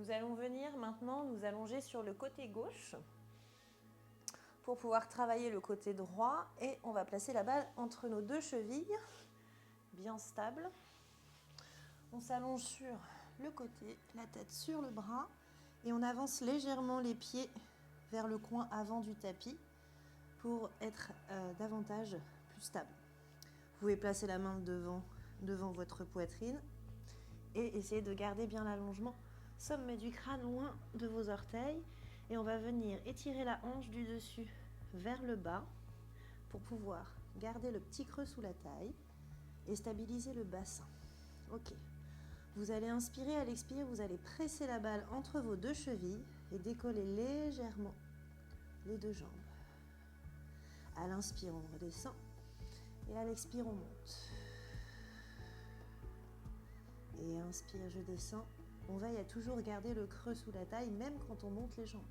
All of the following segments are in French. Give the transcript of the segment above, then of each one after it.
Nous allons venir maintenant nous allonger sur le côté gauche pour pouvoir travailler le côté droit et on va placer la balle entre nos deux chevilles, bien stable. On s'allonge sur le côté, la tête sur le bras et on avance légèrement les pieds vers le coin avant du tapis pour être davantage plus stable. Vous pouvez placer la main devant votre poitrine et essayer de garder bien l'allongement sommet du crâne loin de vos orteils et on va venir étirer la hanche du dessus vers le bas pour pouvoir garder le petit creux sous la taille et stabiliser le bassin. Ok. Vous allez inspirer, à l'expire, vous allez presser la balle entre vos deux chevilles et décoller légèrement les deux jambes. À l'inspire, on redescend et à l'expire, on monte. Et inspire, je descends. On veille à toujours garder le creux sous la taille, même quand on monte les jambes.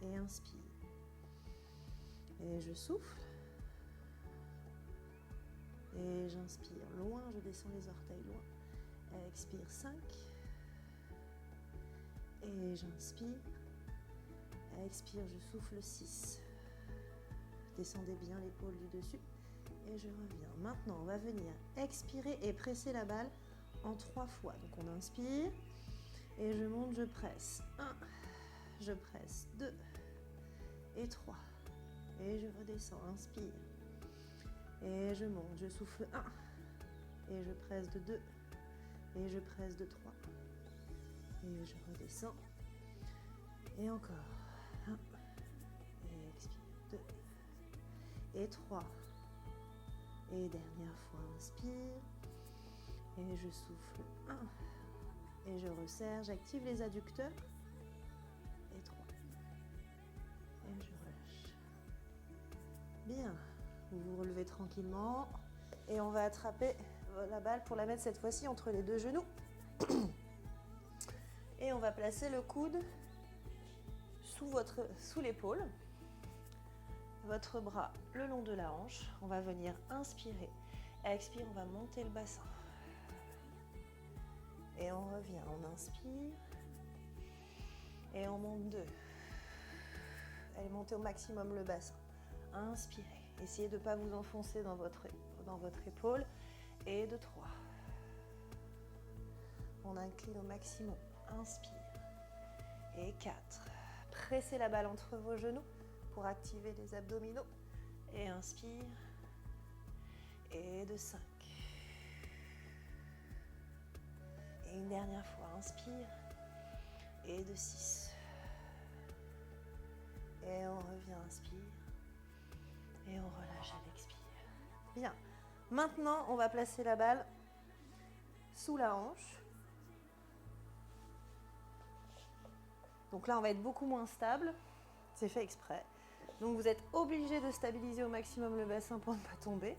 Et inspire. Et je souffle. Et j'inspire loin, je descends les orteils loin. Expire 5. Et j'inspire. Expire, je souffle 6. Descendez bien l'épaule du dessus. Et je reviens. Maintenant, on va venir expirer et presser la balle en 3 fois. Donc on inspire. Et je monte, je presse. 1. Je presse 2. Et 3. Et je redescends. Inspire. Et je monte, je souffle 1. Et je presse de 2. Et je presse de 3. Et je redescends. Et encore. 1. Et expire. 2. Et 3. Et dernière fois, inspire. Et je souffle 1. Et je resserre, j'active les adducteurs. Et 3. Et je relâche. Bien. Vous vous relevez tranquillement. Et on va attraper la balle pour la mettre cette fois-ci entre les deux genoux. Et on va placer le coude sous l'épaule. Votre bras le long de la hanche. On va venir inspirer. Expire, on va monter le bassin. Et on revient, on inspire. Et on monte 2. Allez, montez au maximum le bassin. Inspirez. Essayez de ne pas vous enfoncer dans votre épaule. Et de 3. On incline au maximum. Inspire. Et 4. Pressez la balle entre vos genoux pour activer les abdominaux. Et inspire. Et de 5. Et une dernière fois, inspire. Et de 6. Et on revient, inspire. Et on relâche à l'expire. Bien. Maintenant, on va placer la balle sous la hanche. Donc là, on va être beaucoup moins stable. C'est fait exprès. Donc vous êtes obligé de stabiliser au maximum le bassin pour ne pas tomber.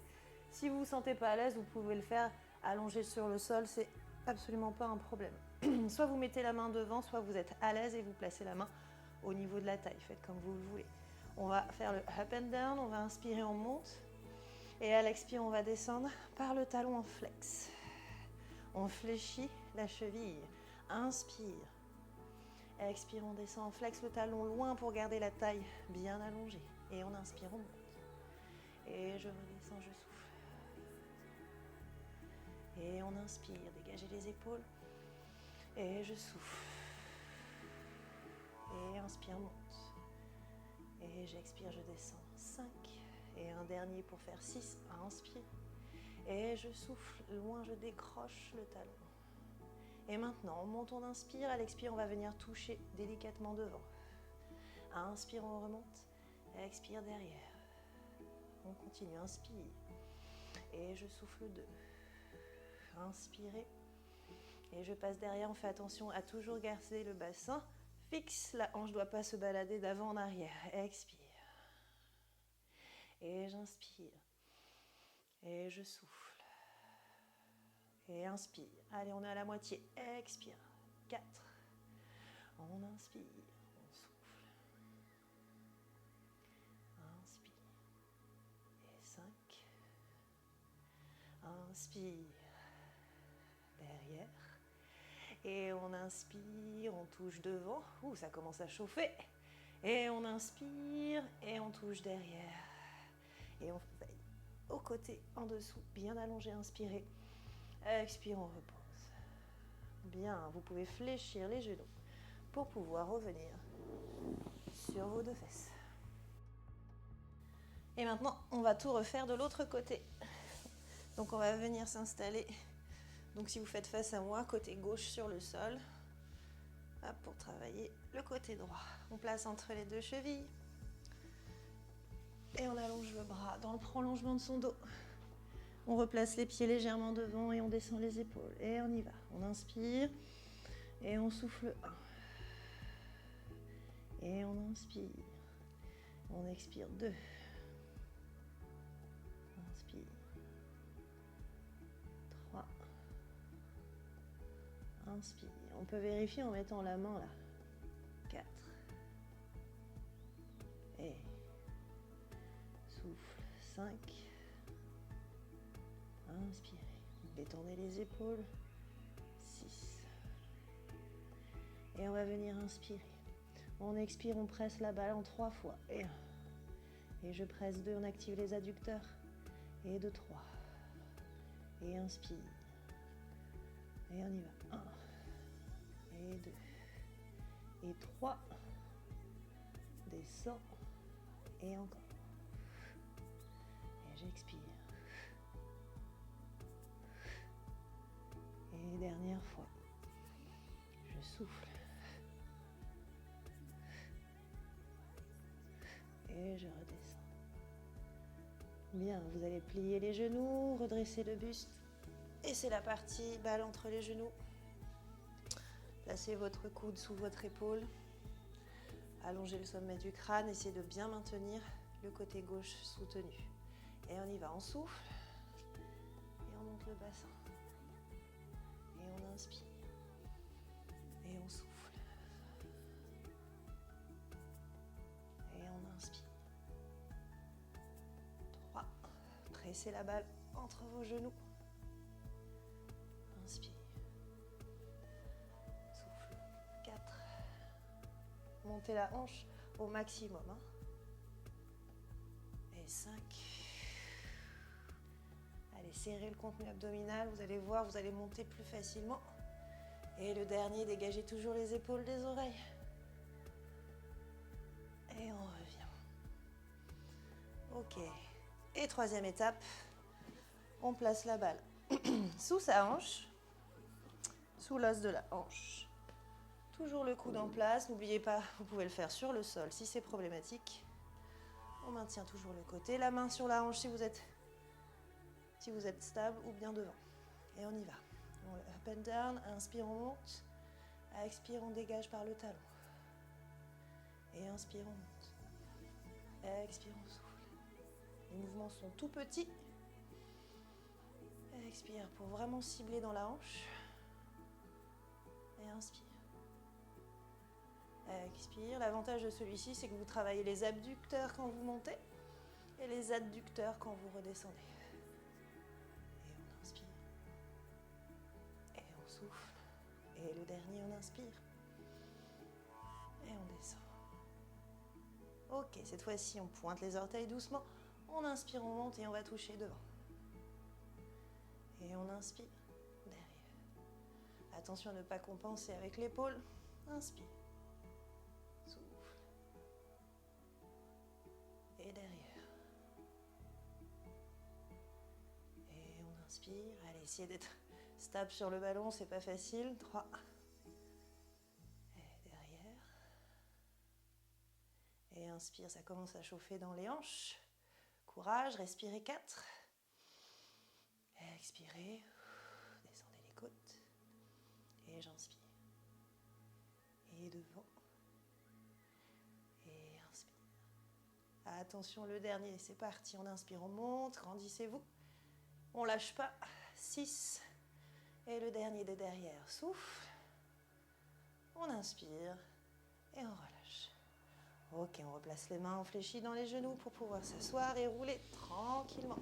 Si vous ne vous sentez pas à l'aise, vous pouvez le faire allongé sur le sol. C'est absolument pas un problème. Soit vous mettez la main devant, soit vous êtes à l'aise et vous placez la main au niveau de la taille. Faites comme vous le voulez. On va faire le up and down. On va inspirer, on monte. Et à l'expire, on va descendre par le talon en flex. On fléchit la cheville. Inspire. Expire, on descend, on flex le talon loin pour garder la taille bien allongée. Et on inspire, on monte. Et je redescends, je souffle. Et on inspire, dégagez les épaules. Et je souffle. Et inspire, monte. Et j'expire, je descends. 5. Et un dernier pour faire 6. Inspire. Et je souffle, loin, je décroche le talon. Et maintenant, on monte, on inspire. À l'expire, on va venir toucher délicatement devant. Inspire, on remonte. Expire derrière. On continue, inspire. Et je souffle 2. Inspirez. Et je passe derrière. On fait attention à toujours garder le bassin fixe. La hanche ne doit pas se balader d'avant en arrière. Expire. Et j'inspire. Et je souffle. Et inspire. Allez, on est à la moitié. Expire. 4. On inspire. On souffle. Inspire. Et 5. Inspire. Derrière. Et on inspire, on touche devant. Ouh, ça commence à chauffer. Et on inspire et on touche derrière. Et on fait au côté, en dessous, bien allongé, inspirez. Expire, on repose. Bien, vous pouvez fléchir les genoux pour pouvoir revenir sur vos deux fesses. Et maintenant, on va tout refaire de l'autre côté. Donc on va venir s'installer. Donc si vous faites face à moi, côté gauche sur le sol. Hop, pour travailler le côté droit. On place entre les deux chevilles. Et on allonge le bras dans le prolongement de son dos. On replace les pieds légèrement devant et on descend les épaules. Et on y va. On inspire et on souffle 1. Et on inspire. On expire 2. Inspire. 3. Inspire. On peut vérifier en mettant la main là. 4. Et souffle 5. Inspirez. Détendez les épaules. 6. Et on va venir inspirer. On expire, on presse la balle en 3 fois. Et 1. Et je presse 2, on active les adducteurs. Et 2, 3. Et inspire. Et on y va. 1. Et 2. Et 3. Descends. Et encore. Et j'expire. Et dernière fois. Je souffle. Et je redescends. Bien, vous allez plier les genoux, redresser le buste. Et c'est la partie balle entre les genoux. Placez votre coude sous votre épaule. Allongez le sommet du crâne. Essayez de bien maintenir le côté gauche soutenu. Et on y va, on souffle. Et on monte le bassin. Et on inspire. Et on souffle. Et on inspire. 3. Pressez la balle entre vos genoux. Inspire. Souffle. 4. Montez la hanche au maximum. Et 5. Allez, serrez le contenu abdominal. Vous allez voir, vous allez monter plus facilement. Et le dernier, dégagez toujours les épaules des oreilles. Et on revient. Ok. Et 3e étape, on place la balle sous sa hanche, sous l'os de la hanche. Toujours le coude en place. N'oubliez pas, vous pouvez le faire sur le sol si c'est problématique. On maintient toujours le côté. La main sur la hanche si vous êtes stable ou bien devant. Et on y va. Up and down. Inspire, on monte. Expire, on dégage par le talon. Et inspire, on monte. Expire, on souffle. Les mouvements sont tout petits. Expire pour vraiment cibler dans la hanche. Et inspire. Expire. L'avantage de celui-ci, c'est que vous travaillez les abducteurs quand vous montez et les adducteurs quand vous redescendez. Et on inspire. Et on souffle. Et le dernier, on inspire. Et on descend. Ok, cette fois-ci, on pointe les orteils doucement. On inspire, on monte et on va toucher devant. Et on inspire derrière. Attention à ne pas compenser avec l'épaule. Inspire. Souffle. Et derrière. Et on inspire. Allez, essayez d'être stable sur le ballon, c'est pas facile. 3. Et derrière. Et inspire, ça commence à chauffer dans les hanches. Courage, respirez 4. Expirez. Descendez les côtes. Et j'inspire. Et devant. Et inspire. Attention, le dernier, c'est parti. On inspire, on monte, grandissez-vous. On lâche pas. 6. Et le dernier de derrière. Souffle. On inspire. Et on relâche. Ok, on replace les mains, on fléchit dans les genoux pour pouvoir s'asseoir et rouler tranquillement.